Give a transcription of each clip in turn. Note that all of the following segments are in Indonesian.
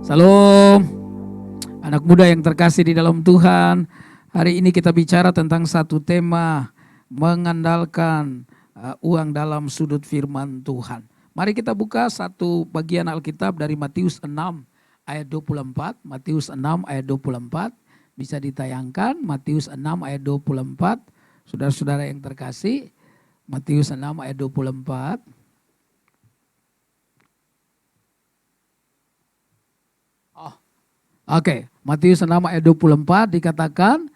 Salam, anak muda yang terkasih di dalam Tuhan. Hari ini kita bicara tentang satu tema, mengandalkan uang dalam sudut firman Tuhan. Mari kita buka satu bagian Alkitab dari Matius 6 ayat 24. Matius 6 ayat 24 bisa ditayangkan. Matius 6 ayat 24. Saudara-saudara yang terkasih, Matius 6 ayat 24. Oke, Matius 6 ayat 24 dikatakan,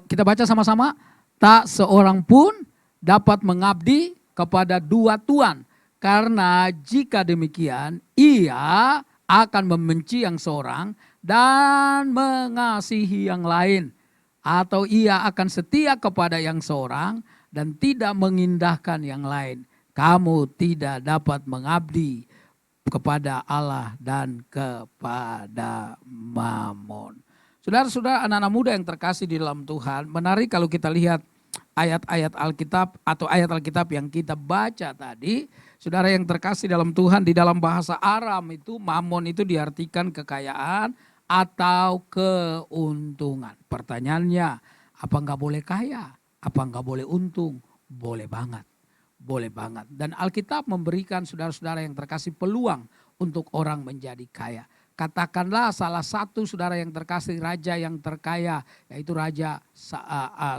kita baca sama-sama, tak seorang pun dapat mengabdi kepada dua tuan, karena jika demikian ia akan membenci yang seorang dan mengasihi yang lain, atau ia akan setia kepada yang seorang dan tidak mengindahkan yang lain. Kamu tidak dapat mengabdi kepada Allah dan kepada Mamon. Saudara-saudara, anak-anak muda yang terkasih di dalam Tuhan, menarik kalau kita lihat ayat-ayat Alkitab atau ayat Alkitab yang kita baca tadi. Saudara yang terkasih dalam Tuhan, di dalam bahasa Aram itu Mamon itu diartikan kekayaan atau keuntungan. Pertanyaannya, apa enggak boleh kaya? Apa enggak boleh untung? Boleh banget. Boleh banget. Dan Alkitab memberikan saudara-saudara yang terkasih peluang untuk orang menjadi kaya. Katakanlah salah satu saudara yang terkasih, raja yang terkaya, yaitu Raja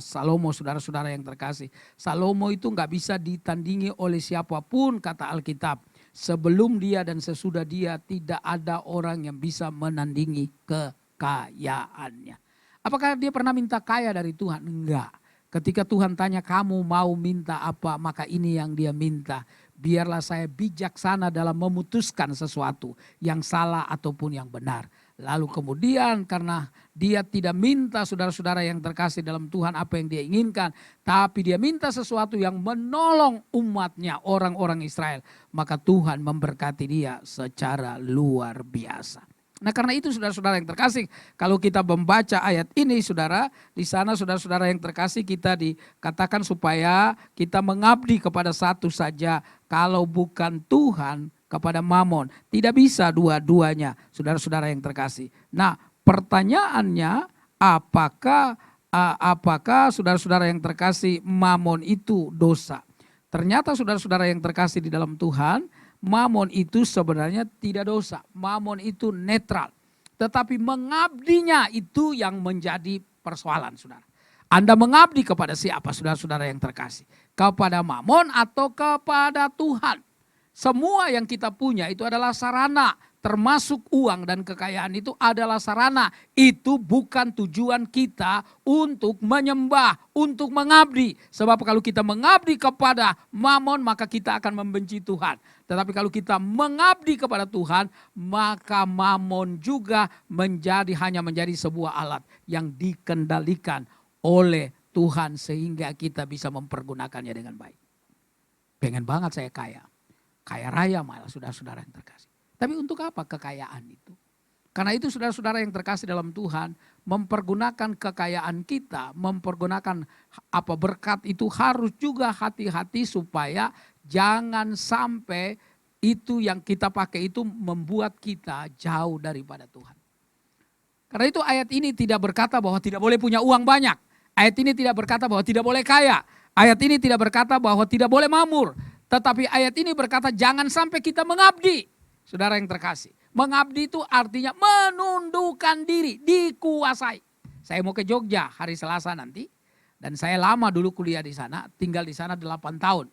Salomo, saudara-saudara yang terkasih. Salomo itu nggak bisa ditandingi oleh siapapun, kata Alkitab. Sebelum dia dan sesudah dia tidak ada orang yang bisa menandingi kekayaannya. Apakah dia pernah minta kaya dari Tuhan? Enggak. Ketika Tuhan tanya, kamu mau minta apa? Maka ini yang dia minta. Biarlah saya bijaksana dalam memutuskan sesuatu yang salah ataupun yang benar. Lalu kemudian karena dia tidak minta saudara-saudara yang terkasih dalam Tuhan apa yang dia inginkan. Tapi dia minta sesuatu yang menolong umatnya, orang-orang Israel. Maka Tuhan memberkati dia secara luar biasa. Nah karena itu saudara-saudara yang terkasih, kalau kita membaca ayat ini saudara, di sana saudara-saudara yang terkasih kita dikatakan supaya kita mengabdi kepada satu saja, kalau bukan Tuhan kepada Mamon. Tidak bisa dua-duanya saudara-saudara yang terkasih. Nah pertanyaannya apakah saudara-saudara yang terkasih Mamon itu dosa? Ternyata saudara-saudara yang terkasih di dalam Tuhan, Mamon itu sebenarnya tidak dosa. Mamon itu netral. Tetapi mengabdinya itu yang menjadi persoalan saudara. Anda mengabdi kepada siapa saudara-saudara yang terkasih? Kepada Mamon atau kepada Tuhan? Semua yang kita punya itu adalah sarana. Termasuk uang dan kekayaan itu adalah sarana. Itu bukan tujuan kita untuk menyembah, untuk mengabdi. Sebab kalau kita mengabdi kepada Mamon maka kita akan membenci Tuhan. Tetapi kalau kita mengabdi kepada Tuhan maka Mamon juga hanya menjadi sebuah alat yang dikendalikan oleh Tuhan sehingga kita bisa mempergunakannya dengan baik. Pengen banget saya kaya. Kaya raya malah saudara-saudara yang terkasih. Tapi untuk apa kekayaan itu? Karena itu saudara-saudara yang terkasih dalam Tuhan, mempergunakan kekayaan kita, mempergunakan berkat itu harus juga hati-hati supaya jangan sampai itu yang kita pakai itu membuat kita jauh daripada Tuhan. Karena itu ayat ini tidak berkata bahwa tidak boleh punya uang banyak. Ayat ini tidak berkata bahwa tidak boleh kaya. Ayat ini tidak berkata bahwa tidak boleh mamur. Tetapi ayat ini berkata jangan sampai kita mengabdi. Saudara yang terkasih, mengabdi itu artinya menundukkan diri, dikuasai. Saya mau ke Jogja hari Selasa nanti, dan saya lama dulu kuliah di sana, tinggal di sana 8 tahun.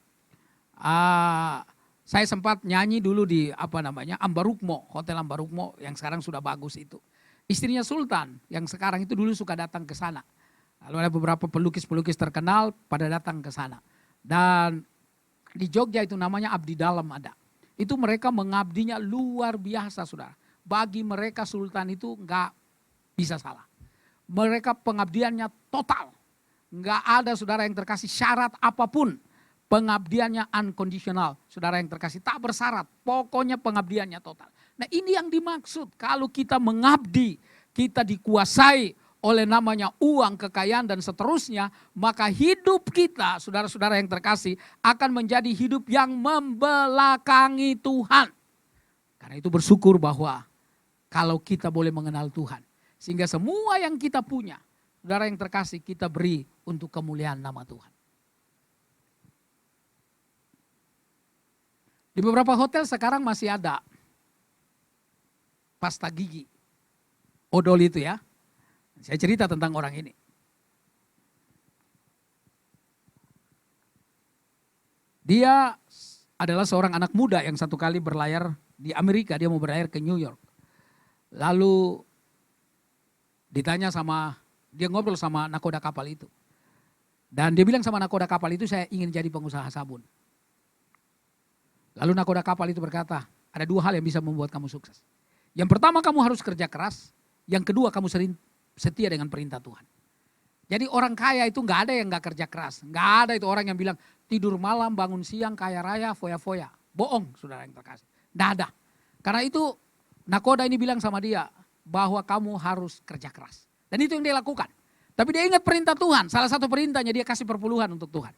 Saya sempat nyanyi dulu di Ambarukmo, Hotel Ambarukmo yang sekarang sudah bagus itu. Istrinya Sultan yang sekarang itu dulu suka datang ke sana. Lalu ada beberapa pelukis-pelukis terkenal pada datang ke sana. Dan di Jogja itu namanya Abdi Dalam ada. Itu mereka mengabdinya luar biasa saudara. Bagi mereka Sultan itu enggak bisa salah. Mereka pengabdiannya total. Enggak ada saudara yang terkasih syarat apapun. Pengabdiannya unconditional. Saudara yang terkasih tak bersyarat. Pokoknya pengabdiannya total. Nah ini yang dimaksud. Kalau kita mengabdi, kita dikuasai oleh namanya uang, kekayaan dan seterusnya, maka hidup kita, saudara-saudara yang terkasih, akan menjadi hidup yang membelakangi Tuhan. Karena itu bersyukur bahwa kalau kita boleh mengenal Tuhan. Sehingga semua yang kita punya, saudara yang terkasih, kita beri untuk kemuliaan nama Tuhan. Di beberapa hotel sekarang masih ada pasta gigi. Odol itu ya. Saya cerita tentang orang ini. Dia adalah seorang anak muda yang satu kali berlayar di Amerika. Dia mau berlayar ke New York. Lalu ditanya dia ngobrol sama nakoda kapal itu. Dan dia bilang sama nakoda kapal itu, saya ingin jadi pengusaha sabun. Lalu nakoda kapal itu berkata, ada 2 hal yang bisa membuat kamu sukses. Yang pertama, kamu harus kerja keras. Yang kedua, kamu setia dengan perintah Tuhan. Jadi orang kaya itu nggak ada yang nggak kerja keras. Nggak ada itu orang yang bilang tidur malam, bangun siang, kaya raya, foya-foya. Bohong, saudara yang terkasih. Nggak ada. Karena itu nakoda ini bilang sama dia bahwa kamu harus kerja keras. Dan itu yang dia lakukan. Tapi dia ingat perintah Tuhan. Salah satu perintahnya dia kasih perpuluhan untuk Tuhan.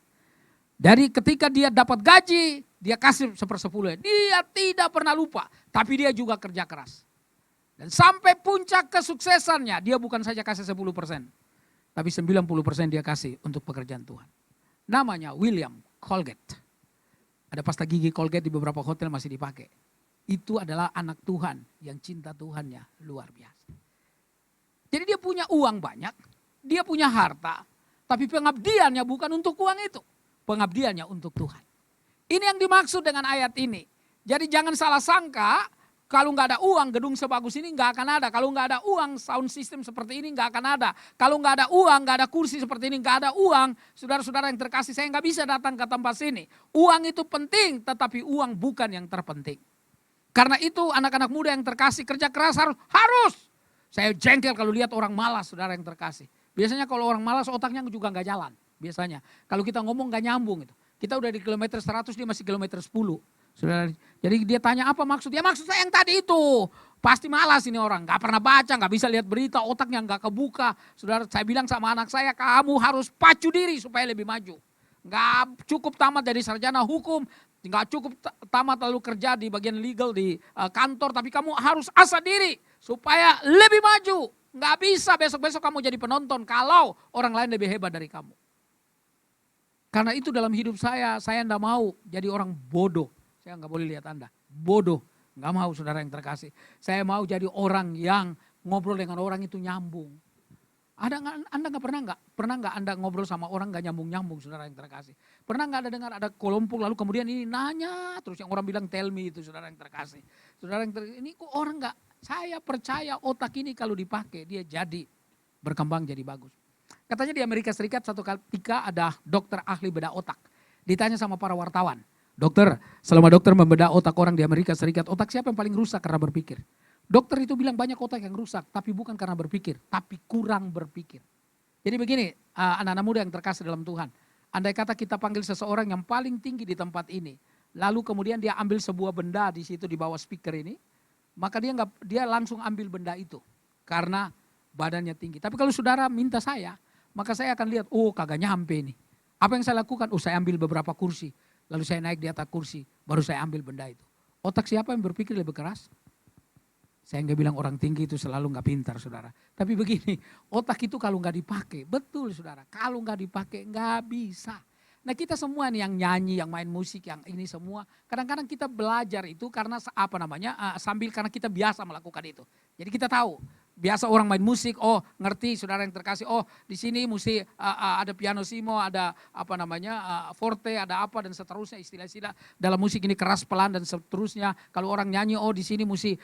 Dari ketika dia dapat gaji, dia kasih 1/10. Dia tidak pernah lupa. Tapi dia juga kerja keras. Dan sampai puncak kesuksesannya, dia bukan saja kasih 10%. Tapi 90% dia kasih untuk pekerjaan Tuhan. Namanya William Colgate. Ada pasta gigi Colgate di beberapa hotel masih dipakai. Itu adalah anak Tuhan yang cinta Tuhannya luar biasa. Jadi dia punya uang banyak, dia punya harta. Tapi pengabdiannya bukan untuk uang itu. Pengabdiannya untuk Tuhan. Ini yang dimaksud dengan ayat ini. Jadi jangan salah sangka, kalau nggak ada uang, gedung sebagus ini nggak akan ada. Kalau nggak ada uang, sound system seperti ini nggak akan ada. Kalau nggak ada uang, nggak ada kursi seperti ini, nggak ada uang. Saudara-saudara yang terkasih, saya nggak bisa datang ke tempat sini. Uang itu penting, tetapi uang bukan yang terpenting. Karena itu anak-anak muda yang terkasih kerja keras harus. Saya jengkel kalau lihat orang malas, saudara yang terkasih. Biasanya kalau orang malas otaknya juga nggak jalan. Biasanya kalau kita ngomong nggak nyambung itu. Kita udah di kilometer 100, dia masih kilometer 10. Saudara, jadi dia tanya apa maksudnya? Maksud saya yang tadi itu. Pasti malas ini orang, gak pernah baca, gak bisa lihat berita, otaknya gak kebuka. Saudara, saya bilang sama anak saya, kamu harus pacu diri supaya lebih maju. Gak cukup tamat jadi sarjana hukum, gak cukup tamat lalu kerja di bagian legal di kantor, tapi kamu harus asah diri supaya lebih maju. Gak bisa besok-besok kamu jadi penonton kalau orang lain lebih hebat dari kamu. Karena itu dalam hidup saya enggak mau jadi orang bodoh. Saya nggak boleh lihat Anda, bodoh, nggak mau saudara yang terkasih. Saya mau jadi orang yang ngobrol dengan orang itu nyambung. Anda nggak pernah nggak Anda ngobrol sama orang nggak nyambung saudara yang terkasih. Pernah nggak Anda dengar ada kelompok lalu kemudian ini nanya terus yang orang bilang tell me itu saudara yang terkasih. Saudara yang terkasih, ini kok orang nggak? Saya percaya otak ini kalau dipakai dia jadi berkembang jadi bagus. Katanya di Amerika Serikat satu ketika ada dokter ahli bedah otak. Ditanya sama para wartawan. Dokter, selama dokter membedah otak orang di Amerika Serikat, otak siapa yang paling rusak karena berpikir? Dokter itu bilang banyak otak yang rusak, tapi bukan karena berpikir, tapi kurang berpikir. Jadi begini, anak-anak muda yang terkasih dalam Tuhan. Andai kata kita panggil seseorang yang paling tinggi di tempat ini, lalu kemudian dia ambil sebuah benda di situ di bawah speaker ini, maka dia langsung ambil benda itu karena badannya tinggi. Tapi kalau saudara minta saya, maka saya akan lihat, oh kagak nyampe nih. Apa yang saya lakukan? Oh saya ambil beberapa kursi. Lalu saya naik di atas kursi, baru saya ambil benda itu. Otak siapa yang berpikir lebih keras? Saya nggak bilang orang tinggi itu selalu nggak pintar saudara. Tapi begini, otak itu kalau nggak dipakai, betul saudara. Kalau nggak dipakai nggak bisa. Nah kita semua nih yang nyanyi, yang main musik, yang ini semua. Kadang-kadang kita belajar itu karena sambil karena kita biasa melakukan itu. Jadi kita tahu. Biasa orang main musik, oh ngerti saudara yang terkasih, oh di sini mesti ada pianissimo, ada forte, ada apa dan seterusnya istilah-istilah dalam musik ini keras pelan dan seterusnya. Kalau orang nyanyi, oh di sini mesti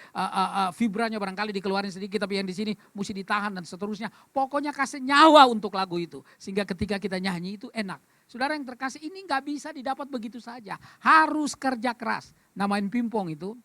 vibranya barangkali dikeluarin sedikit, tapi yang di sini mesti ditahan dan seterusnya. Pokoknya kasih nyawa untuk lagu itu, sehingga ketika kita nyanyi itu enak. Saudara yang terkasih ini nggak bisa didapat begitu saja, harus kerja keras. Nah main pingpong itu.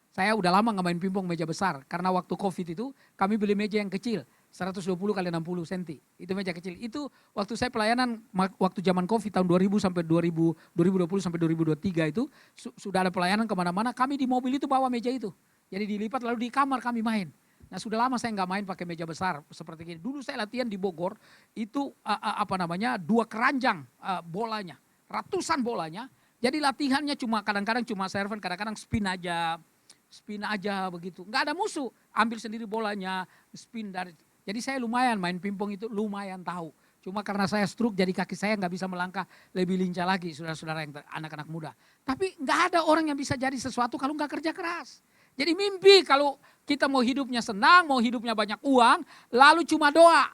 Saya udah lama nggak main pingpong meja besar. Karena waktu COVID itu kami beli meja yang kecil. 120 kali 60 cm. Itu meja kecil. Itu waktu saya pelayanan waktu zaman COVID tahun 2000 sampai 2020 sampai 2023 itu. Sudah ada pelayanan kemana-mana. Kami di mobil itu bawa meja itu. Jadi dilipat lalu di kamar kami main. Nah sudah lama saya nggak main pakai meja besar seperti ini. Dulu saya latihan di Bogor. Itu 2 keranjang bolanya. Ratusan bolanya. Jadi latihannya cuma kadang-kadang cuma serven, kadang-kadang spin aja. spin aja begitu. Nggak ada musuh, ambil sendiri bolanya, spin dari. Jadi saya lumayan main pingpong itu lumayan tahu. Cuma karena saya stroke jadi kaki saya nggak bisa melangkah lebih lincah lagi, saudara-saudara yang anak-anak muda. Tapi nggak ada orang yang bisa jadi sesuatu kalau nggak kerja keras. Jadi mimpi kalau kita mau hidupnya senang, mau hidupnya banyak uang, lalu cuma doa.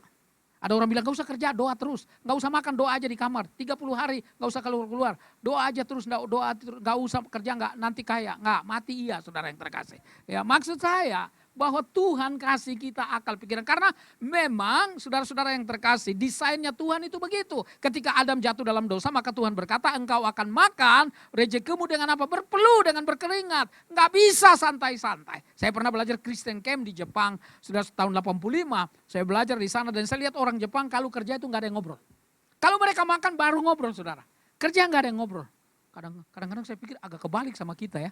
Ada orang bilang gak usah kerja, doa terus. Gak usah makan, doa aja di kamar. 30 hari gak usah keluar-keluar. Doa aja terus, doa gak usah kerja, gak nanti kaya. Nggak, mati iya saudara yang terkasih. Ya maksud saya bahwa Tuhan kasih kita akal pikiran. Karena memang saudara-saudara yang terkasih, desainnya Tuhan itu begitu. Ketika Adam jatuh dalam dosa, maka Tuhan berkata, engkau akan makan rezekimu dengan apa? Berpeluh, dengan berkeringat. Nggak bisa santai-santai. Saya pernah belajar Christian Camp di Jepang, sudah tahun 85. Saya belajar di sana dan saya lihat orang Jepang kalau kerja itu nggak ada yang ngobrol. Kalau mereka makan baru ngobrol saudara. Kerja nggak ada yang ngobrol. Kadang-kadang saya pikir agak kebalik sama kita ya.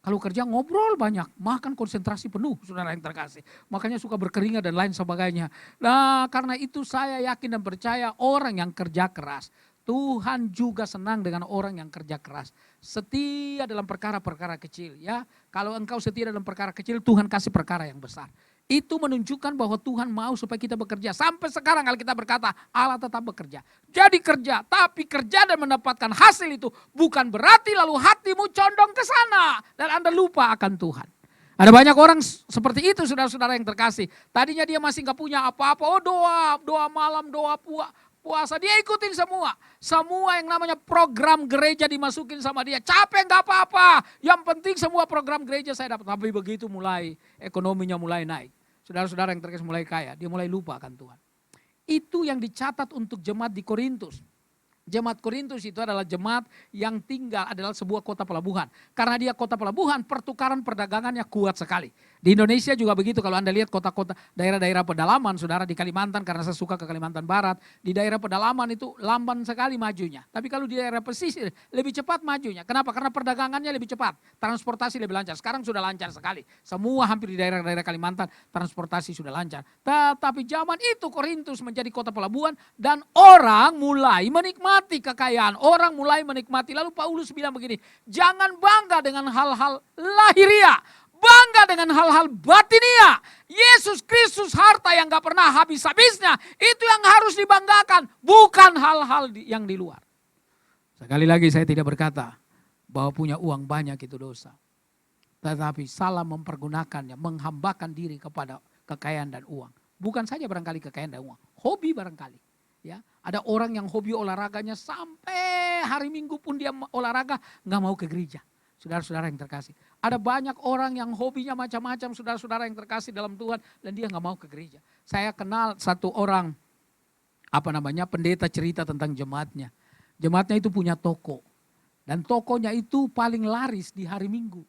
Kalau kerja ngobrol banyak, makan konsentrasi penuh saudara yang terkasih. Makanya suka berkeringat dan lain sebagainya. Nah karena itu saya yakin dan percaya orang yang kerja keras. Tuhan juga senang dengan orang yang kerja keras. Setia dalam perkara-perkara kecil ya. Kalau engkau setia dalam perkara kecil, Tuhan kasih perkara yang besar. Itu menunjukkan bahwa Tuhan mau supaya kita bekerja. Sampai sekarang kalau kita berkata Allah tetap bekerja. Jadi kerja, tapi kerja dan mendapatkan hasil itu bukan berarti lalu hatimu condong ke sana. Dan Anda lupa akan Tuhan. Ada banyak orang seperti itu saudara-saudara yang terkasih. Tadinya dia masih gak punya apa-apa. Oh doa malam, doa puasa. Dia ikutin semua. Semua yang namanya program gereja dimasukin sama dia. Capek gak apa-apa. Yang penting semua program gereja saya dapat. Tapi begitu mulai ekonominya mulai naik. Saudara-saudara yang terkasih mulai kaya. Dia mulai lupa akan Tuhan. Itu yang dicatat untuk jemaat di Korintus. Jemaat Korintus itu adalah jemaat yang tinggal adalah sebuah kota pelabuhan. Karena dia kota pelabuhan, pertukaran perdagangannya kuat sekali. Di Indonesia juga begitu, kalau Anda lihat kota-kota, daerah-daerah pedalaman, saudara di Kalimantan, karena saya suka ke Kalimantan Barat, di daerah pedalaman itu lamban sekali majunya. Tapi kalau di daerah pesisir, lebih cepat majunya. Kenapa? Karena perdagangannya lebih cepat, transportasi lebih lancar. Sekarang sudah lancar sekali. Semua hampir di daerah-daerah Kalimantan, transportasi sudah lancar. Tetapi zaman itu Korintus menjadi kota pelabuhan, dan orang mulai menikmati kekayaan. Orang mulai menikmati. Lalu Paulus bilang begini, jangan bangga dengan hal-hal lahiriah. Bangga dengan hal-hal batinia. Yesus Kristus harta yang gak pernah habis-habisnya. Itu yang harus dibanggakan. Bukan hal-hal yang di luar. Sekali lagi saya tidak berkata bahwa punya uang banyak itu dosa. Tetapi salah mempergunakannya. Menghambakan diri kepada kekayaan dan uang. Bukan saja barangkali kekayaan dan uang. Hobi barangkali. Ya, ada orang yang hobi olahraganya sampai hari Minggu pun dia olahraga gak mau ke gereja. Saudara-saudara yang terkasih. Ada banyak orang yang hobinya macam-macam, saudara-saudara yang terkasih dalam Tuhan, dan dia gak mau ke gereja. Saya kenal satu orang, pendeta cerita tentang jemaatnya. Jemaatnya itu punya toko. Dan tokonya itu paling laris di hari Minggu.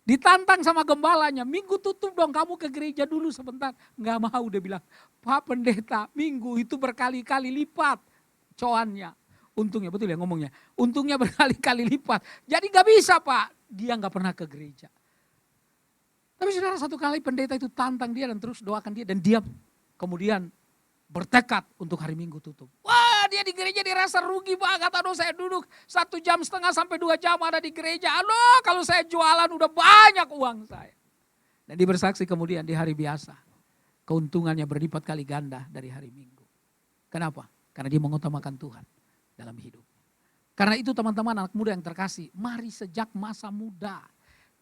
Ditantang sama gembalanya, Minggu tutup dong, kamu ke gereja dulu sebentar. Gak mau, dia bilang, Pak Pendeta, Minggu itu berkali-kali lipat coannya. Untungnya, betul ya ngomongnya. Untungnya berkali-kali lipat. Jadi gak bisa Pak. Dia gak pernah ke gereja. Tapi saudara satu kali pendeta itu tantang dia dan terus doakan dia. Dan dia kemudian bertekad untuk hari Minggu tutup. Wah dia di gereja dirasa rugi banget. Aduh saya duduk 1,5 jam sampai 2 jam ada di gereja. Aduh kalau saya jualan udah banyak uang saya. Dan dia bersaksi kemudian di hari biasa. Keuntungannya berlipat kali ganda dari hari Minggu. Kenapa? Karena dia mengutamakan Tuhan dalam hidup. Karena itu teman-teman anak muda yang terkasih, mari sejak masa muda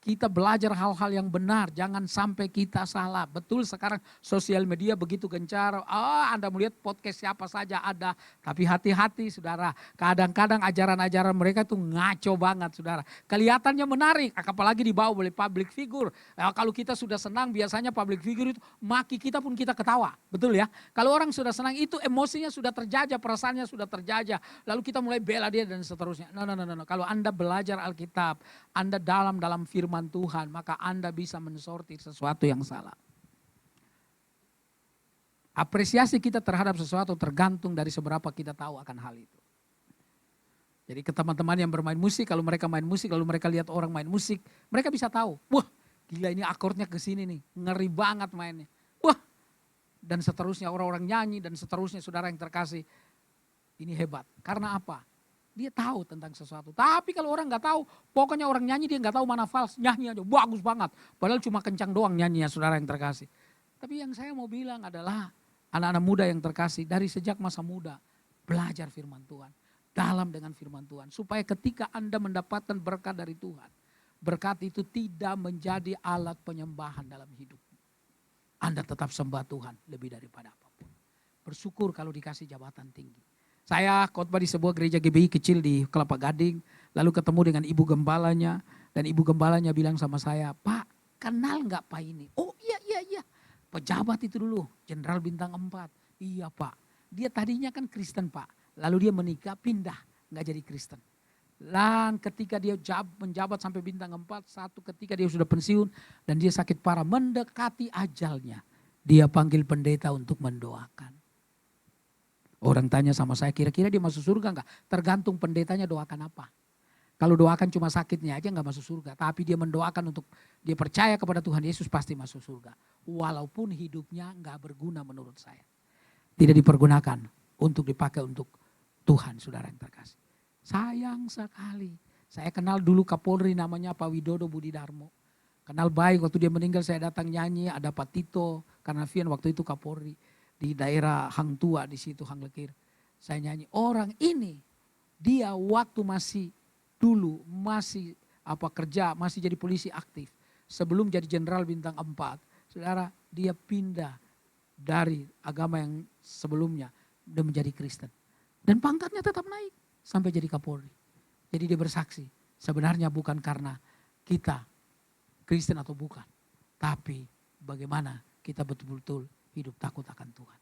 kita belajar hal-hal yang benar, jangan sampai kita salah. Betul sekarang sosial media begitu gencar, Anda melihat podcast siapa saja ada. Tapi hati-hati saudara, kadang-kadang ajaran-ajaran mereka itu ngaco banget saudara. Kelihatannya menarik, apalagi dibawa oleh public figure. Kalau kita sudah senang biasanya public figure itu maki kita pun kita ketawa. Betul ya? Kalau orang sudah senang itu emosinya sudah terjajah, perasaannya sudah terjajah. Lalu kita mulai bela dia dan seterusnya. No. Kalau Anda belajar Alkitab, Anda dalam firman Tuhan, maka Anda bisa mensortir sesuatu yang salah. Apresiasi kita terhadap sesuatu tergantung dari seberapa kita tahu akan hal itu. Jadi ke teman-teman yang bermain musik, kalau mereka main musik, lalu mereka lihat orang main musik, mereka bisa tahu, wah gila ini akordnya ke sini nih, ngeri banget mainnya. Wah, dan seterusnya orang-orang nyanyi dan seterusnya saudara yang terkasih, ini hebat. Karena apa? Dia tahu tentang sesuatu. Tapi kalau orang nggak tahu, pokoknya orang nyanyi dia nggak tahu mana fals, nyanyi aja bagus banget. Padahal cuma kencang doang nyanyinya, saudara yang terkasih. Tapi yang saya mau bilang adalah anak-anak muda yang terkasih dari sejak masa muda belajar firman Tuhan, dalam dengan firman Tuhan, supaya ketika Anda mendapatkan berkat dari Tuhan, berkat itu tidak menjadi alat penyembahan dalam hidup. Anda tetap sembah Tuhan lebih daripada apapun. Bersyukur kalau dikasih jabatan tinggi. Saya khotbah di sebuah gereja GBI kecil di Kelapa Gading, lalu ketemu dengan ibu gembalanya, dan ibu gembalanya bilang sama saya, Pak, kenal nggak Pak ini? Oh iya, pejabat itu dulu, Jenderal Bintang 4. Iya Pak, dia tadinya kan Kristen Pak, lalu dia menikah pindah, nggak jadi Kristen. Dan ketika dia menjabat sampai bintang 4, satu ketika dia sudah pensiun dan dia sakit parah, mendekati ajalnya, dia panggil pendeta untuk mendoakan. Orang tanya sama saya, kira-kira dia masuk surga enggak? Tergantung pendetanya doakan apa. Kalau doakan cuma sakitnya aja enggak masuk surga. Tapi dia mendoakan untuk, dia percaya kepada Tuhan Yesus pasti masuk surga. Walaupun hidupnya enggak berguna menurut saya. Tidak dipergunakan untuk dipakai untuk Tuhan, saudara yang terkasih. Sayang sekali. Saya kenal dulu Kapolri namanya Pak Widodo Budi Darmo. Kenal baik, waktu dia meninggal saya datang nyanyi, ada Pak Tito Karnavian waktu itu Kapolri. Di daerah Hang Tua di situ Hang Lekir. Saya nyanyi, orang ini dia waktu masih kerja, masih jadi polisi aktif. Sebelum jadi Jenderal Bintang 4, saudara, dia pindah dari agama yang sebelumnya dan menjadi Kristen. Dan pangkatnya tetap naik sampai jadi Kapolri. Jadi dia bersaksi, sebenarnya bukan karena kita Kristen atau bukan, tapi bagaimana kita betul-betul hidup takut akan Tuhan.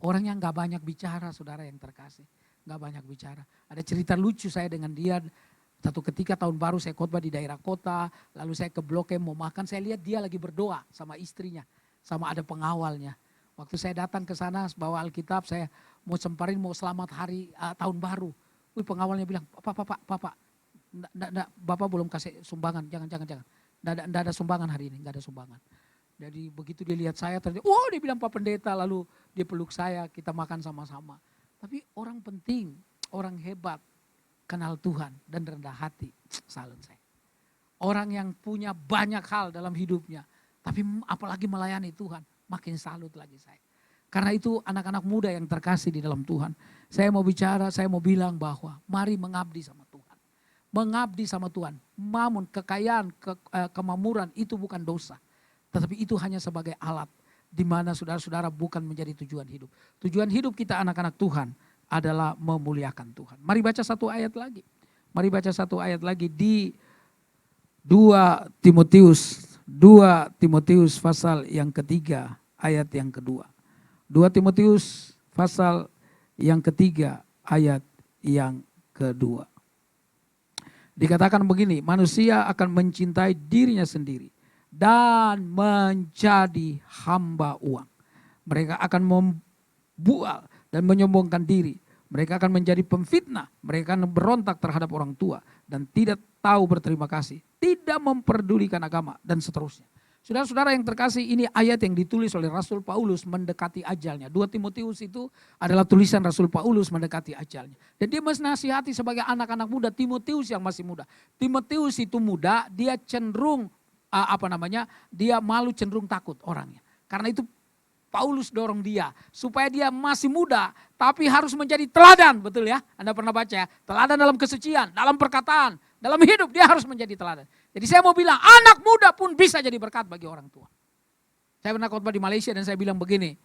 Orang yang gak banyak bicara, saudara yang terkasih. Gak banyak bicara. Ada cerita lucu saya dengan dia. Satu ketika tahun baru saya khotbah di daerah kota. Lalu saya ke Blok M mau makan. Saya lihat dia lagi berdoa sama istrinya. Sama ada pengawalnya. Waktu saya datang ke sana bawa Alkitab. Saya mau semparin, mau selamat hari tahun baru. Pengawalnya bilang, Bapak. Bapak belum kasih sumbangan. Jangan. Nggak ada sumbangan hari ini. Nggak ada sumbangan. Jadi begitu dia lihat saya, dia bilang Pak Pendeta, lalu dia peluk saya, kita makan sama-sama. Tapi orang penting, orang hebat, kenal Tuhan dan rendah hati, salut saya. Orang yang punya banyak hal dalam hidupnya, tapi apalagi melayani Tuhan, makin salut lagi saya. Karena itu anak-anak muda yang terkasih di dalam Tuhan, saya mau bicara, saya mau bilang bahwa mari mengabdi sama Tuhan. Mengabdi sama Tuhan, mamun, kekayaan, kemamuran itu bukan dosa. Tetapi itu hanya sebagai alat di mana saudara-saudara bukan menjadi tujuan hidup. Tujuan hidup kita anak-anak Tuhan adalah memuliakan Tuhan. Mari baca satu ayat lagi. Mari baca satu ayat lagi di 2 Timotius pasal yang ketiga ayat yang kedua. 2 Timotius pasal yang ketiga ayat yang kedua. Dikatakan begini, manusia akan mencintai dirinya sendiri dan menjadi hamba uang. Mereka akan membual dan menyombongkan diri. Mereka akan menjadi pemfitnah. Mereka akan berontak terhadap orang tua dan tidak tahu berterima kasih. Tidak memperdulikan agama dan seterusnya. Saudara-saudara yang terkasih, ini ayat yang ditulis oleh Rasul Paulus mendekati ajalnya. 2 Timotius itu adalah tulisan Rasul Paulus mendekati ajalnya. Dan dia menasihati sebagai anak-anak muda, Timotius yang masih muda. Timotius itu muda, dia cenderung dia malu, cenderung takut orangnya. Karena itu Paulus dorong dia supaya dia masih muda tapi harus menjadi teladan, betul ya? Anda pernah baca ya? Teladan dalam kesucian, dalam perkataan, dalam hidup dia harus menjadi teladan. Jadi saya mau bilang anak muda pun bisa jadi berkat bagi orang tua. Saya pernah khotbah di Malaysia dan saya bilang begini,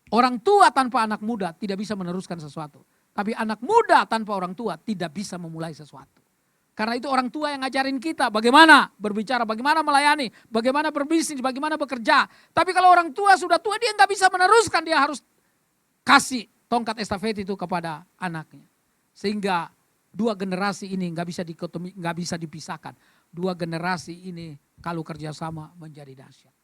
orang tua tanpa anak muda tidak bisa meneruskan sesuatu. Tapi anak muda tanpa orang tua tidak bisa memulai sesuatu. Karena itu orang tua yang ngajarin kita bagaimana berbicara, bagaimana melayani, bagaimana berbisnis, bagaimana bekerja. Tapi kalau orang tua sudah tua dia nggak bisa meneruskan, dia harus kasih tongkat estafet itu kepada anaknya. Sehingga dua generasi ini nggak bisa dikotomi, nggak bisa dipisahkan. Dua generasi ini kalau kerjasama menjadi dahsyat.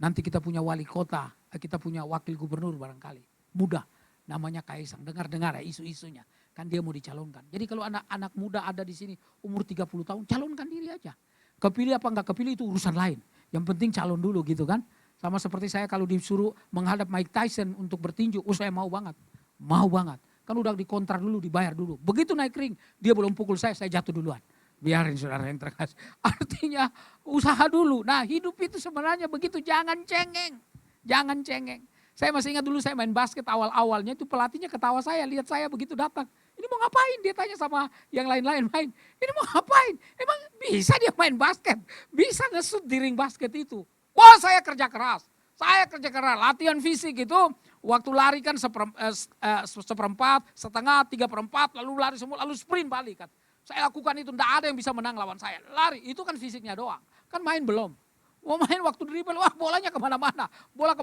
Nanti kita punya wali kota, kita punya wakil gubernur barangkali. Muda, namanya Kaisang. Dengar-dengar ya isu-isunya. Kan dia mau dicalonkan. Jadi kalau anak-anak muda ada di sini umur 30 tahun, calonkan diri aja. Kepilih apa enggak kepilih itu urusan lain. Yang penting calon dulu gitu kan. Sama seperti saya kalau disuruh menghadap Mike Tyson untuk bertinju, saya mau banget. Mau banget. Kan udah dikontrak dulu, dibayar dulu. Begitu naik ring, dia belum pukul saya jatuh duluan. Biarin saudara yang terkasih. Artinya usaha dulu. Nah hidup itu sebenarnya begitu, jangan cengeng. Jangan cengeng. Saya masih ingat dulu saya main basket awal-awalnya itu pelatihnya ketawa saya, lihat saya begitu datang. Ini mau ngapain? Dia tanya sama yang lain-lain main. Ini mau ngapain? Emang bisa dia main basket? Bisa nge-shoot di ring basket itu? Wah saya kerja keras. Saya kerja keras, latihan fisik itu waktu lari kan seperempat, setengah, 3/4, lalu lari semua, lalu sprint balik kan. Saya lakukan itu, tidak ada yang bisa menang lawan saya. Lari, itu kan fisiknya doang. Kan main belum. Mau main waktu dribble, wah bolanya kemana-mana.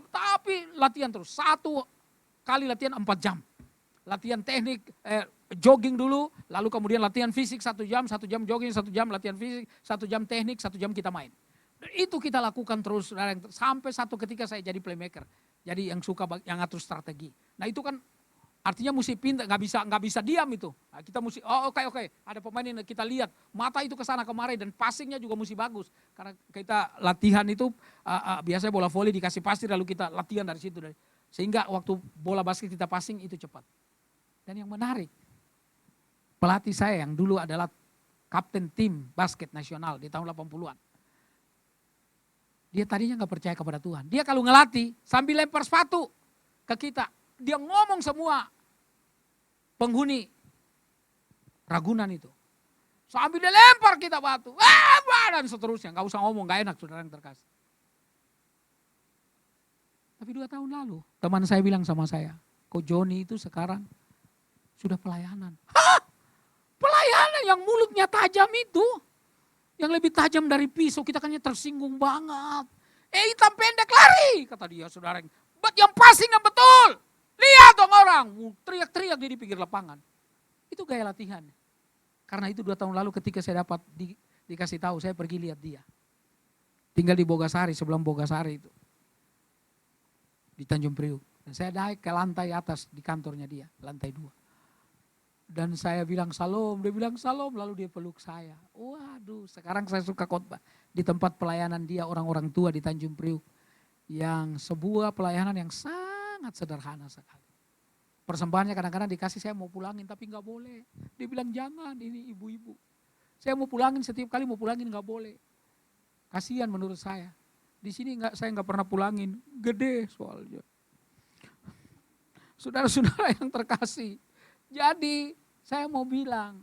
Tapi latihan terus, 1 kali latihan 4 jam. Latihan teknik, jogging dulu, lalu kemudian latihan fisik 1 jam, 1 jam jogging, 1 jam latihan fisik, 1 jam teknik, 1 jam kita main. Itu kita lakukan terus sampai satu ketika saya jadi playmaker. Jadi yang suka yang ngatur strategi. Nah itu kan artinya mesti pintar, nggak bisa diam itu. Nah, kita mesti oke. Ada pemain yang kita lihat mata itu ke sana kemari dan passingnya juga mesti bagus. Karena kita latihan itu biasanya bola voli dikasih pasir lalu kita latihan dari situ. Sehingga waktu bola basket kita passing itu cepat. Dan yang menarik, pelatih saya yang dulu adalah kapten tim basket nasional di tahun 80-an. Dia tadinya gak percaya kepada Tuhan. Dia kalau ngelatih sambil lempar sepatu ke kita. Dia ngomong semua penghuni Ragunan itu. Sambil dia lempar kita batu. Dan seterusnya. Gak usah ngomong, gak enak saudara yang terkasih. Tapi 2 tahun lalu teman saya bilang sama saya. Kok Joni itu sekarang sudah pelayanan. Hah? Pelayanan yang mulutnya tajam itu. Yang lebih tajam dari pisau, kita kan tersinggung banget. Hitam pendek lari, kata dia saudara. Yang passing yang betul. Lihat dong orang, teriak-teriak dia di pinggir lapangan. Itu gaya latihan. Karena itu 2 tahun lalu ketika saya dapat dikasih tahu, saya pergi lihat dia. Tinggal di Bogasari, sebelum Bogasari itu. Di Tanjung Priuk. Dan saya naik ke lantai atas di kantornya dia, lantai 2. Dan saya bilang salam, dia bilang salam, lalu dia peluk saya. Waduh, sekarang saya suka khotbah di tempat pelayanan dia orang-orang tua di Tanjung Priuk. Yang sebuah pelayanan yang sangat sederhana sekali. Persembahannya kadang-kadang dikasih saya mau pulangin tapi gak boleh. Dia bilang jangan, ini ibu-ibu. Saya mau pulangin setiap kali mau pulangin gak boleh. Kasihan menurut saya. Di sini saya gak pernah pulangin, gede soalnya. Saudara-saudara yang terkasih. Jadi saya mau bilang,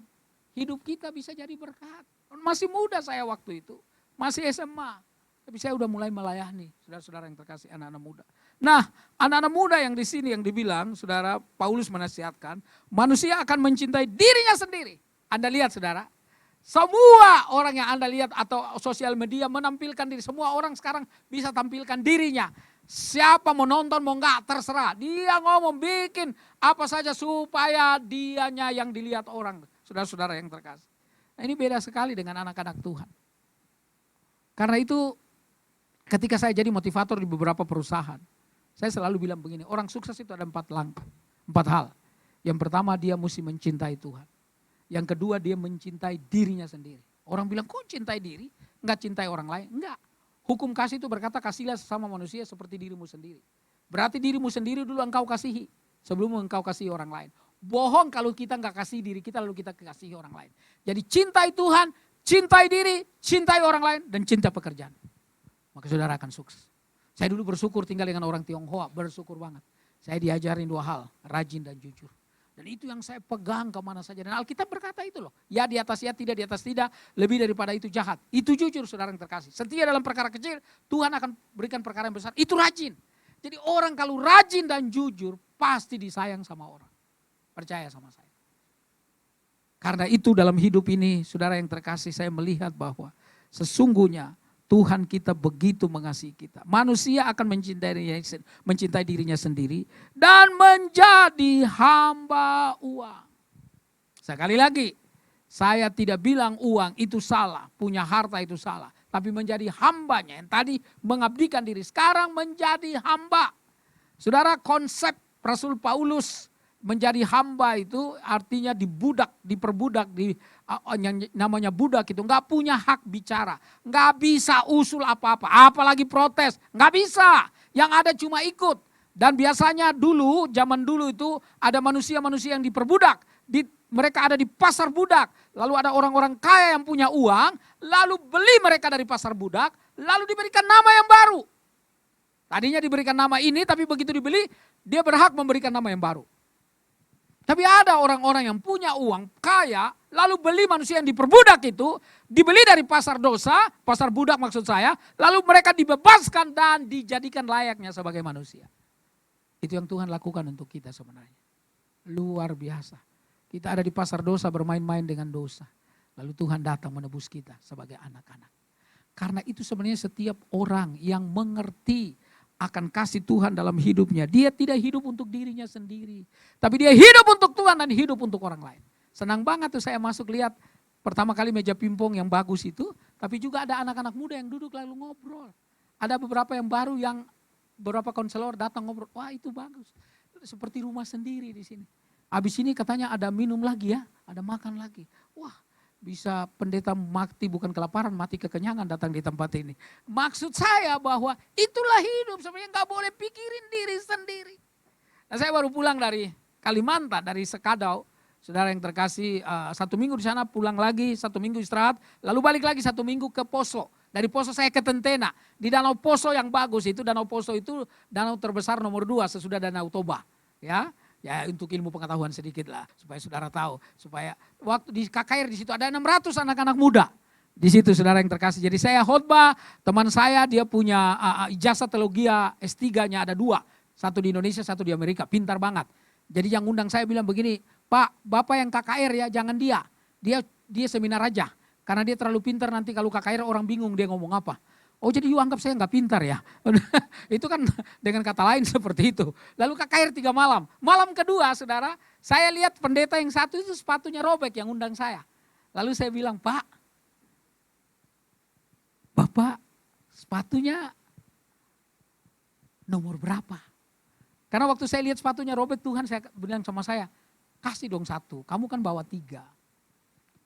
hidup kita bisa jadi berkat. Masih muda saya waktu itu, masih SMA. Tapi saya udah mulai melayani, saudara-saudara yang terkasih, anak-anak muda. Nah, anak-anak muda yang di sini yang dibilang, saudara Paulus menasihatkan, manusia akan mencintai dirinya sendiri. Anda lihat saudara, semua orang yang Anda lihat atau sosial media menampilkan diri, semua orang sekarang bisa tampilkan dirinya. Siapa mau nonton mau enggak terserah. Dia ngomong bikin apa saja supaya dianya yang dilihat orang. Saudara-saudara yang terkasih. Nah ini beda sekali dengan anak-anak Tuhan. Karena itu ketika saya jadi motivator di beberapa perusahaan. Saya selalu bilang begini, orang sukses itu ada 4 langkah. 4 hal. Yang pertama dia mesti mencintai Tuhan. Yang kedua dia mencintai dirinya sendiri. Orang bilang kok cintai diri, enggak cintai orang lain. Enggak. Hukum kasih itu berkata kasihlah sesama manusia seperti dirimu sendiri. Berarti dirimu sendiri dulu engkau kasihi sebelum engkau kasihi orang lain. Bohong kalau kita enggak kasih diri kita lalu kita kasihi orang lain. Jadi cintai Tuhan, cintai diri, cintai orang lain dan cinta pekerjaan. Maka saudara akan sukses. Saya dulu bersyukur tinggal dengan orang Tionghoa, bersyukur banget. Saya diajarin 2 hal, rajin dan jujur. Dan itu yang saya pegang kemana saja. Dan Alkitab berkata itu loh. Ya di atas ya, tidak di atas tidak. Lebih daripada itu jahat. Itu jujur saudara yang terkasih. Setia dalam perkara kecil, Tuhan akan berikan perkara yang besar. Itu rajin. Jadi orang kalau rajin dan jujur, pasti disayang sama orang. Percaya sama saya. Karena itu dalam hidup ini, saudara yang terkasih, saya melihat bahwa sesungguhnya Tuhan kita begitu mengasihi kita. Manusia akan mencintai dirinya sendiri dan menjadi hamba uang. Sekali lagi, saya tidak bilang uang itu salah, punya harta itu salah. Tapi menjadi hambanya yang tadi mengabdikan diri, sekarang menjadi hamba. Saudara, konsep Rasul Paulus menjadi hamba itu artinya diperbudak, yang namanya budak itu nggak punya hak bicara, nggak bisa usul apa-apa, apalagi protes, nggak bisa. Yang ada cuma ikut. Dan biasanya dulu, zaman dulu itu ada manusia-manusia yang diperbudak. Mereka ada di pasar budak. Lalu ada orang-orang kaya yang punya uang, lalu beli mereka dari pasar budak, lalu diberikan nama yang baru. Tadinya diberikan nama ini, tapi begitu dibeli, dia berhak memberikan nama yang baru. Tapi ada orang-orang yang punya uang, kaya, lalu beli manusia yang diperbudak itu, dibeli dari pasar dosa, pasar budak maksud saya, lalu mereka dibebaskan dan dijadikan layaknya sebagai manusia. Itu yang Tuhan lakukan untuk kita sebenarnya. Luar biasa. Kita ada di pasar dosa bermain-main dengan dosa. Lalu Tuhan datang menebus kita sebagai anak-anak. Karena itu sebenarnya setiap orang yang mengerti akan kasih Tuhan dalam hidupnya. Dia tidak hidup untuk dirinya sendiri. Tapi dia hidup untuk Tuhan dan hidup untuk orang lain. Senang banget tuh saya masuk lihat pertama kali meja pingpong yang bagus itu. Tapi juga ada anak-anak muda yang duduk lalu ngobrol. Ada beberapa yang baru yang beberapa konselor datang ngobrol, wah itu bagus. Seperti rumah sendiri di sini. Habis ini katanya ada minum lagi ya, ada makan lagi. Wah bisa pendeta mati bukan kelaparan, mati kekenyangan datang di tempat ini. Maksud saya bahwa itulah hidup, sebenarnya gak boleh pikirin diri sendiri. Nah, saya baru pulang dari Kalimantan, dari Sekadau. Saudara yang terkasih, 1 minggu di sana, pulang lagi 1 minggu istirahat, lalu balik lagi 1 minggu ke Poso. Dari Poso saya ke Tentena, di Danau Poso yang bagus itu, Danau Poso itu danau terbesar nomor 2 sesudah Danau Toba. Ya untuk ilmu pengetahuan sedikit lah, supaya saudara tahu. Supaya waktu di KKR di situ ada 600 anak-anak muda. Di situ saudara yang terkasih. Jadi saya khotbah, teman saya dia punya ijazah teologi S3-nya ada 2. Satu di Indonesia, satu di Amerika, pintar banget. Jadi yang undang saya bilang begini, Pak, Bapak yang KKR ya, jangan dia. Dia seminar aja. Karena dia terlalu pintar, nanti kalau KKR orang bingung dia ngomong apa. Oh jadi you anggap saya nggak pintar ya. Itu kan dengan kata lain seperti itu. Lalu KKR 3 malam. Malam kedua saudara, saya lihat pendeta yang satu itu sepatunya robek yang undang saya. Lalu saya bilang, Pak, Bapak sepatunya nomor berapa? Karena waktu saya lihat sepatunya robek, Tuhan saya bilang sama saya, kasih dong 1, kamu kan bawa 3.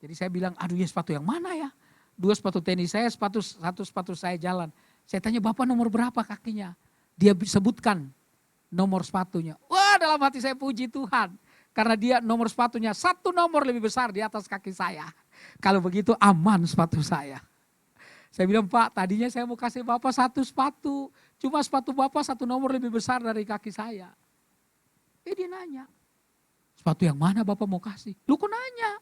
Jadi saya bilang, aduh ya sepatu yang mana ya? 2 sepatu tenis saya, 1 sepatu saya jalan. Saya tanya, Bapak nomor berapa kakinya? Dia sebutkan nomor sepatunya. Wah dalam hati saya puji Tuhan. Karena dia nomor sepatunya 1 nomor lebih besar di atas kaki saya. Kalau begitu aman sepatu saya. Saya bilang, Pak tadinya saya mau kasih Bapak 1 sepatu. Cuma sepatu Bapak 1 nomor lebih besar dari kaki saya. Dia nanya, sepatu yang mana Bapak mau kasih? Lu kok nanya?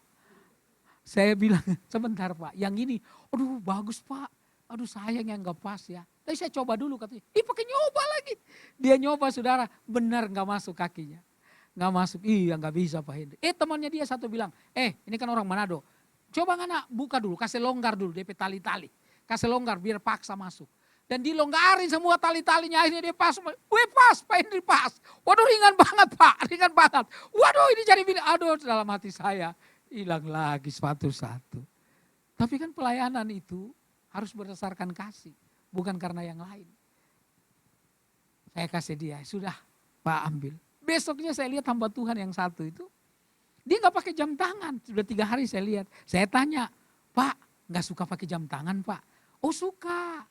Saya bilang, sebentar Pak, yang ini, aduh bagus Pak, aduh sayang yang gak pas ya. Tapi saya coba dulu katanya, pakai nyoba lagi. Dia nyoba saudara, benar gak masuk kakinya. Gak masuk, iya gak bisa Pak Hendri. Temannya dia satu bilang, ini kan orang Manado. Coba ngana buka dulu, kasih longgar dulu, DP tali-tali. Kasih longgar biar paksa masuk. Dan dilonggarin semua tali-talinya, akhirnya dia pas. Wih pas, Pak Hendri pas. Waduh ringan banget Pak, ringan banget. Waduh ini jadi bilang, aduh dalam hati saya. Hilang lagi sepatu 1. Tapi kan pelayanan itu harus berdasarkan kasih, bukan karena yang lain. Saya kasih dia, sudah Pak ambil. Besoknya saya lihat hamba Tuhan yang satu itu, dia gak pakai jam tangan. Sudah 3 hari saya lihat. Saya tanya, Pak gak suka pakai jam tangan Pak? Oh suka.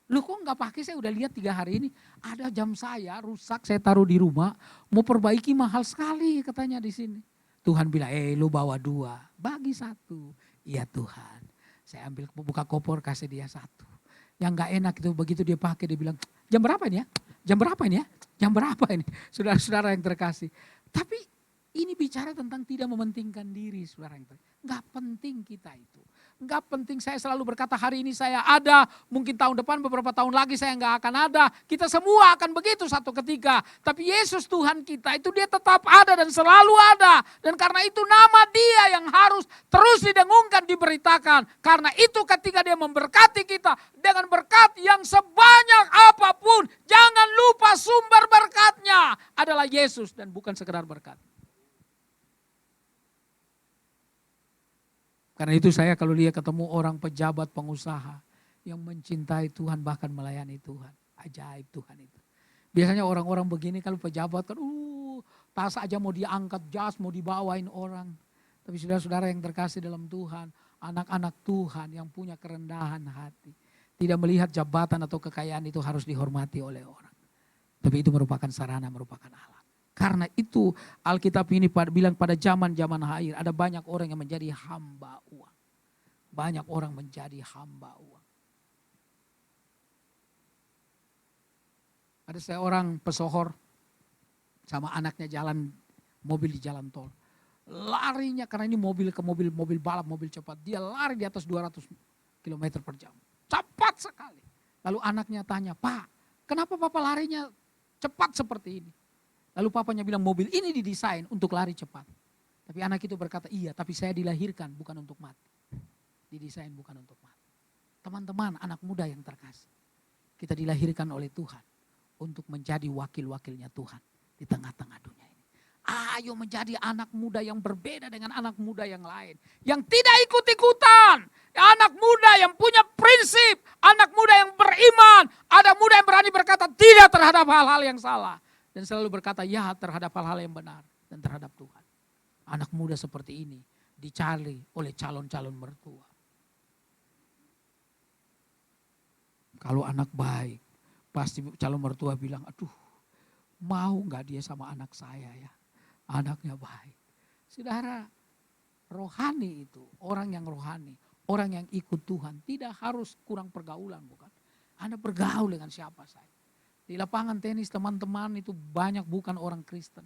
Lu kok gak pakai, saya udah lihat 3 hari ini. Ada jam saya rusak, saya taruh di rumah. Mau perbaiki mahal sekali katanya di sini. Tuhan bilang, lu bawa 2, bagi 1. Iya Tuhan. Saya ambil buka koper kasih dia 1. Yang gak enak itu begitu dia pakai dia bilang, jam berapa ini ya? Jam berapa ini ya? Jam berapa ini? Saudara-saudara yang terkasih. Tapi ini bicara tentang tidak mementingkan diri saudara yang terkasih. Gak penting kita itu. Gak penting, saya selalu berkata hari ini saya ada, mungkin tahun depan beberapa tahun lagi saya gak akan ada. Kita semua akan begitu satu ketika. Tapi Yesus Tuhan kita itu dia tetap ada dan selalu ada. Dan karena itu nama dia yang harus terus didengungkan, diberitakan. Karena itu ketika dia memberkati kita dengan berkat yang sebanyak apapun, jangan lupa sumber berkatnya adalah Yesus dan bukan sekedar berkat. Karena itu saya kalau lihat ketemu orang pejabat pengusaha yang mencintai Tuhan bahkan melayani Tuhan. Ajaib Tuhan itu. Biasanya orang-orang begini kalau pejabat kan tas aja mau diangkat, jas mau dibawain orang. Tapi saudara-saudara yang terkasih dalam Tuhan, anak-anak Tuhan yang punya kerendahan hati. Tidak melihat jabatan atau kekayaan itu harus dihormati oleh orang. Tapi Tapi itu merupakan sarana, merupakan alat. Karena itu Alkitab ini bilang pada zaman-zaman akhir ada banyak orang yang menjadi hamba uang. Banyak orang menjadi hamba uang. Ada seorang pesohor sama anaknya jalan mobil di jalan tol. Larinya karena ini mobil balap, mobil cepat. Dia lari di atas 200 km per jam. Cepat sekali. Lalu anaknya tanya, "Pak, kenapa Papa larinya cepat seperti ini?" Lalu papanya bilang, "Mobil ini didesain untuk lari cepat." Tapi anak itu berkata, "Iya, tapi saya dilahirkan bukan untuk mati. Didesain bukan untuk mati." Teman-teman, anak muda yang terkasih. Kita dilahirkan oleh Tuhan untuk menjadi wakil-wakilnya Tuhan di tengah-tengah dunia ini. Ayo menjadi anak muda yang berbeda dengan anak muda yang lain. Yang tidak ikut-ikutan. Anak muda yang punya prinsip. Anak muda yang beriman. Anak muda yang berani berkata tidak terhadap hal-hal yang salah. Dan selalu berkata ya terhadap hal-hal yang benar. Dan terhadap Tuhan. Anak muda seperti ini dicari oleh calon-calon mertua. Kalau anak baik, pasti calon mertua bilang, "Aduh, mau gak dia sama anak saya ya? Anaknya baik." Saudara, rohani itu, orang yang rohani, orang yang ikut Tuhan, tidak harus kurang pergaulan, bukan? Anda bergaul dengan siapa saja. Di lapangan tenis teman-teman itu banyak bukan orang Kristen.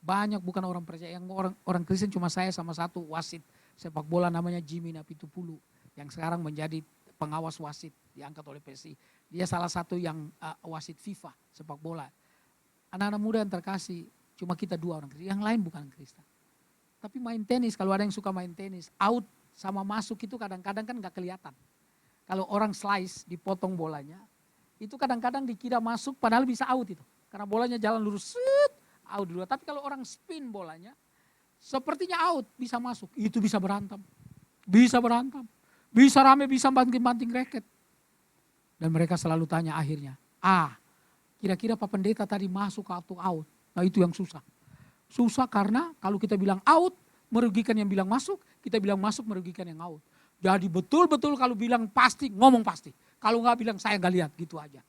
Banyak bukan orang percaya. Yang orang Kristen cuma saya sama satu wasit sepak bola namanya Jimmy Napitupulu. Yang sekarang menjadi pengawas wasit diangkat oleh PSI. Dia salah satu yang wasit FIFA sepak bola. Anak-anak muda yang terkasih, cuma kita dua orang Kristen. Yang lain bukan Kristen. Tapi main tenis, kalau ada yang suka main tenis, out sama masuk itu kadang-kadang kan gak kelihatan. Kalau orang slice, dipotong bolanya, itu kadang-kadang dikira masuk padahal bisa out itu. Karena bolanya jalan lurus, out dulu. Tapi kalau orang spin bolanya, sepertinya out, bisa masuk. Itu bisa berantem. Bisa berantem. Bisa rame, bisa banting-banting raket. Dan mereka selalu tanya akhirnya, kira-kira Pak Pendeta tadi masuk atau out? Nah itu yang susah. Susah karena kalau kita bilang out, merugikan yang bilang masuk. Kita bilang masuk, merugikan yang out. Jadi betul-betul kalau bilang pasti, ngomong pasti. Kalau nggak bilang saya nggak lihat, gitu aja.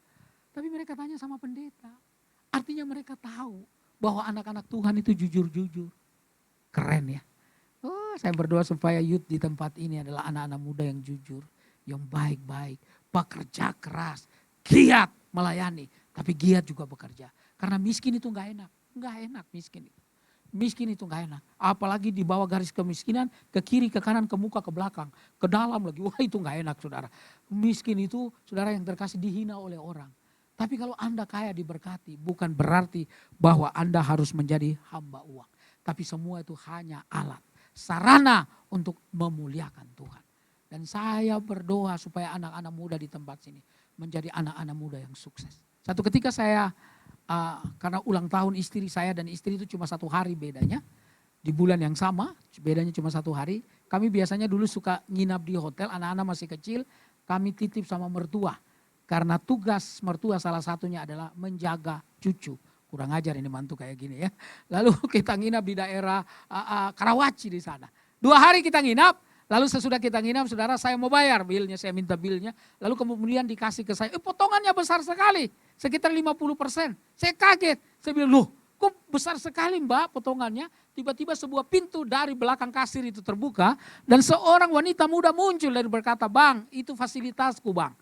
Tapi mereka tanya sama pendeta. Artinya mereka tahu bahwa anak-anak Tuhan itu jujur-jujur. Keren ya. Saya berdoa supaya youth di tempat ini adalah anak-anak muda yang jujur. Yang baik-baik, pekerja keras, giat melayani. Tapi giat juga bekerja. Karena miskin itu nggak enak. Nggak enak miskin itu. Miskin itu nggak enak. Apalagi di bawah garis kemiskinan, ke kiri, ke kanan, ke muka, ke belakang. Ke dalam lagi, wah itu nggak enak saudara. Miskin itu saudara yang terkasih dihina oleh orang. Tapi kalau Anda kaya diberkati, bukan berarti bahwa Anda harus menjadi hamba uang. Tapi semua itu hanya alat, sarana untuk memuliakan Tuhan. Dan saya berdoa supaya anak-anak muda di tempat sini menjadi anak-anak muda yang sukses. Satu ketika saya, karena ulang tahun istri saya dan istri itu cuma 1 hari bedanya. Di bulan yang sama, bedanya cuma 1 hari. Kami biasanya dulu suka nginap di hotel, anak-anak masih kecil, kami titip sama mertua. Karena tugas mertua salah satunya adalah menjaga cucu. Kurang ajar ini mantu kayak gini ya. Lalu kita nginap di daerah Karawaci di sana. 2 hari kita nginap, lalu sesudah kita nginap saudara saya mau bayar bilnya, saya minta bilnya. Lalu kemudian dikasih ke saya, potongannya besar sekali, sekitar 50%. Saya kaget, saya bilang loh kok besar sekali Mbak potongannya. Tiba-tiba sebuah pintu dari belakang kasir itu terbuka dan seorang wanita muda muncul dan berkata, "Bang, itu fasilitasku Bang."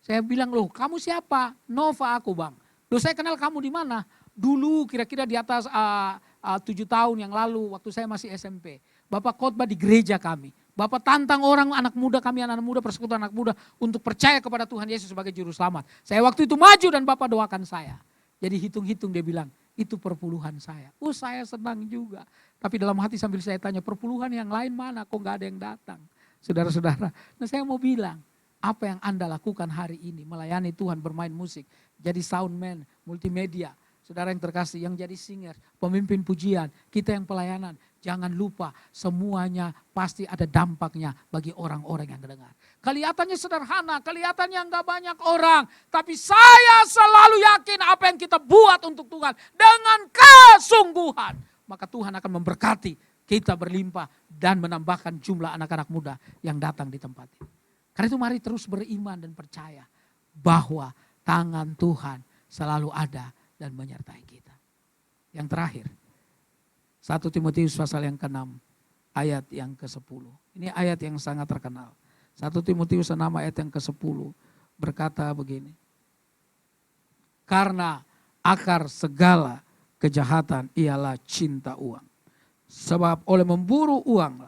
Saya bilang, "Loh kamu siapa?" "Nova aku Bang." "Loh saya kenal kamu di mana?" "Dulu kira-kira di atas 7 tahun yang lalu waktu saya masih SMP. Bapak khotbah di gereja kami. Bapak tantang orang anak muda kami, anak muda persekutuan anak muda untuk percaya kepada Tuhan Yesus sebagai juru selamat. Saya waktu itu maju dan Bapak doakan saya." Jadi hitung-hitung dia bilang, "Itu perpuluhan saya." Saya senang juga. Tapi dalam hati sambil saya tanya, perpuluhan yang lain mana? Kok gak ada yang datang? Saudara-saudara, nah saya mau bilang, apa yang Anda lakukan hari ini, melayani Tuhan, bermain musik, jadi soundman, multimedia, saudara yang terkasih, yang jadi singer, pemimpin pujian, kita yang pelayanan, jangan lupa semuanya pasti ada dampaknya bagi orang-orang yang mendengar. Kelihatannya sederhana, kelihatannya enggak banyak orang, tapi saya selalu yakin apa yang kita buat untuk Tuhan dengan kesungguhan, maka Tuhan akan memberkati kita berlimpah dan menambahkan jumlah anak-anak muda yang datang di tempat ini. Karena itu mari terus beriman dan percaya bahwa tangan Tuhan selalu ada dan menyertai kita. Yang terakhir, 1 Timotius pasal yang ke-6 ayat yang ke-10. Ini ayat yang sangat terkenal. 1 Timotius 6 ayat yang ke-10 berkata begini. Karena akar segala kejahatan ialah cinta uang. Sebab oleh memburu uang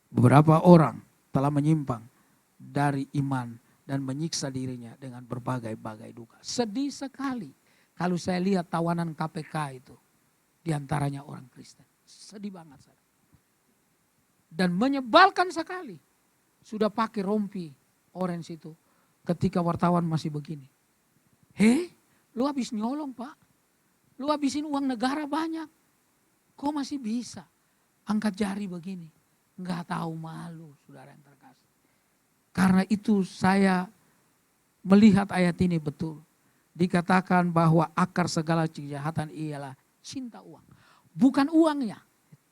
beberapa orang telah menyimpang dari iman dan menyiksa dirinya dengan berbagai-bagai duka. Sedih sekali kalau saya lihat tawanan KPK itu diantaranya orang Kristen. Sedih banget saya. Dan menyebalkan sekali. Sudah pakai rompi orange itu ketika wartawan masih begini. Lu habis nyolong Pak. Lu habisin uang negara banyak. Kok masih bisa angkat jari begini? Enggak tahu malu saudara yang terkasih. Karena itu saya melihat ayat ini betul. Dikatakan bahwa akar segala kejahatan ialah cinta uang. Bukan uangnya.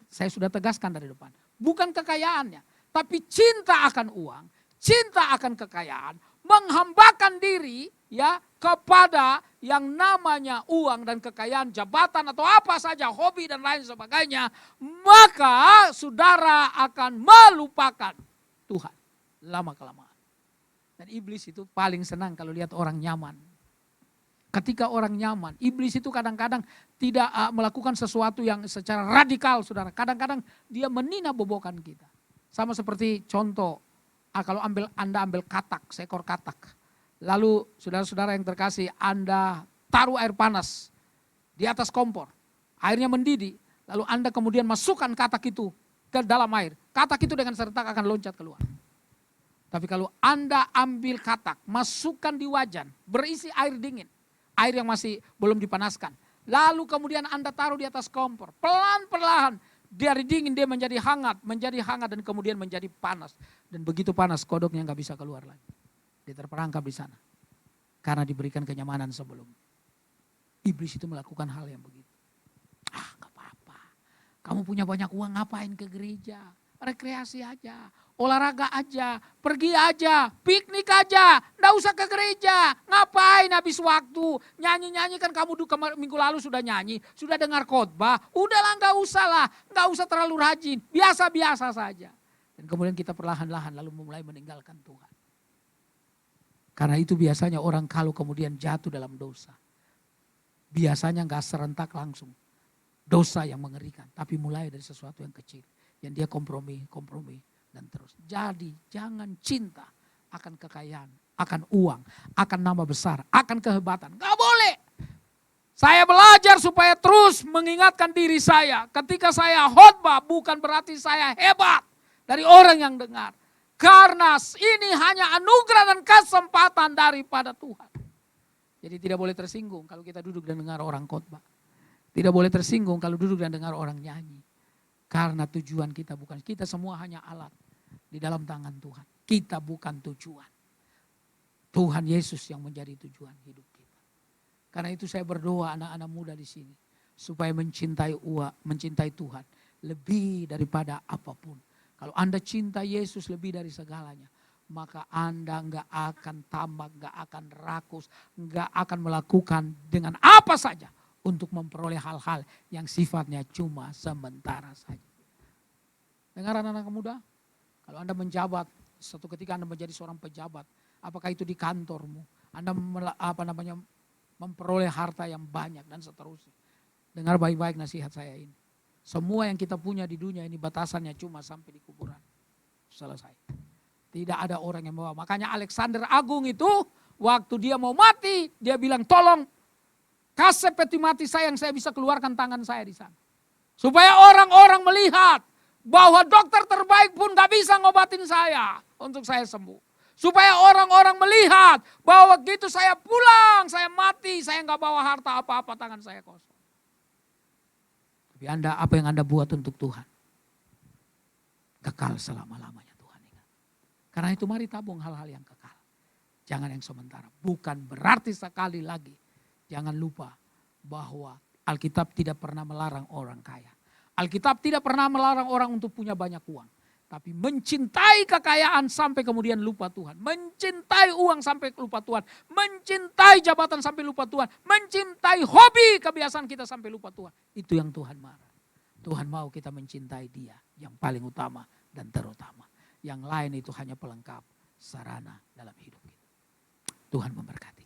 Saya sudah tegaskan dari depan. Bukan kekayaannya. Tapi cinta akan uang, cinta akan kekayaan, menghambakan diri ya kepada yang namanya uang dan kekayaan, jabatan atau apa saja, hobi dan lain sebagainya, maka saudara akan melupakan Tuhan lama-kelamaan. Dan iblis itu paling senang kalau lihat orang nyaman. Ketika orang nyaman, iblis itu kadang-kadang tidak melakukan sesuatu yang secara radikal, saudara. Kadang-kadang dia menina bobokan kita. Sama seperti contoh, kalau Anda ambil katak, seekor katak. Lalu saudara-saudara yang terkasih, Anda taruh air panas di atas kompor. Airnya mendidih, lalu Anda kemudian masukkan katak itu ke dalam air. Katak itu dengan serentak akan loncat keluar. Tapi kalau Anda ambil katak, masukkan di wajan, berisi air dingin. Air yang masih belum dipanaskan. Lalu kemudian Anda taruh di atas kompor. Pelan-pelan dari dingin dia menjadi hangat dan kemudian menjadi panas. Dan begitu panas kodoknya nggak bisa keluar lagi. Dia terperangkap di sana. Karena diberikan kenyamanan sebelum. Iblis itu melakukan hal yang begitu. Gak apa-apa. Kamu punya banyak uang ngapain ke gereja? Rekreasi aja, olahraga aja, pergi aja, piknik aja, nggak usah ke gereja. Ngapain habis waktu? Nyanyi-nyanyi kan kamu minggu lalu sudah nyanyi, sudah dengar khotbah. Udahlah nggak usah terlalu rajin, biasa-biasa saja. Dan kemudian kita perlahan-lahan lalu mulai meninggalkan Tuhan. Karena itu biasanya orang kalau kemudian jatuh dalam dosa, biasanya nggak serentak langsung. Dosa yang mengerikan, tapi mulai dari sesuatu yang kecil. Yang dia kompromi dan terus. Jadi jangan cinta akan kekayaan, akan uang, akan nama besar, akan kehebatan. Gak boleh. Saya belajar supaya terus mengingatkan diri saya. Ketika saya khotbah bukan berarti saya hebat dari orang yang dengar. Karena ini hanya anugerah dan kesempatan daripada Tuhan. Jadi tidak boleh tersinggung kalau kita duduk dan dengar orang khotbah. Tidak boleh tersinggung kalau duduk dan dengar orang nyanyi. Karena tujuan kita bukan, kita semua hanya alat di dalam tangan Tuhan. Kita bukan tujuan. Tuhan Yesus yang menjadi tujuan hidup kita. Karena itu saya berdoa anak-anak muda di sini. Supaya mencintai Tuhan lebih daripada apapun. Kalau Anda cinta Yesus lebih dari segalanya. Maka Anda enggak akan tamak, enggak akan rakus, enggak akan melakukan dengan apa saja. Untuk memperoleh hal-hal yang sifatnya cuma sementara saja. Dengar anak-anak muda, kalau Anda menjabat, suatu ketika Anda menjadi seorang pejabat, apakah itu di kantormu, Anda memperoleh harta yang banyak dan seterusnya. Dengar baik-baik nasihat saya ini. Semua yang kita punya di dunia ini batasannya cuma sampai di kuburan. Selesai. Tidak ada orang yang bawa. Makanya Alexander Agung itu waktu dia mau mati, dia bilang tolong kasih peti mati saya yang saya bisa keluarkan tangan saya di sana. Supaya orang-orang melihat bahwa dokter terbaik pun gak bisa ngobatin saya untuk saya sembuh. Supaya orang-orang melihat bahwa begitu saya pulang, saya mati, saya gak bawa harta apa-apa, tangan saya kosong. Tapi apa yang Anda buat untuk Tuhan? Kekal selama-lamanya Tuhan ingat. Karena itu mari tabung hal-hal yang kekal. Jangan yang sementara. Bukan berarti sekali lagi. Jangan lupa bahwa Alkitab tidak pernah melarang orang kaya. Alkitab tidak pernah melarang orang untuk punya banyak uang. Tapi mencintai kekayaan sampai kemudian lupa Tuhan. Mencintai uang sampai lupa Tuhan. Mencintai jabatan sampai lupa Tuhan. Mencintai hobi kebiasaan kita sampai lupa Tuhan. Itu yang Tuhan marah. Tuhan mau kita mencintai Dia yang paling utama dan terutama. Yang lain itu hanya pelengkap sarana dalam hidup kita. Tuhan memberkati.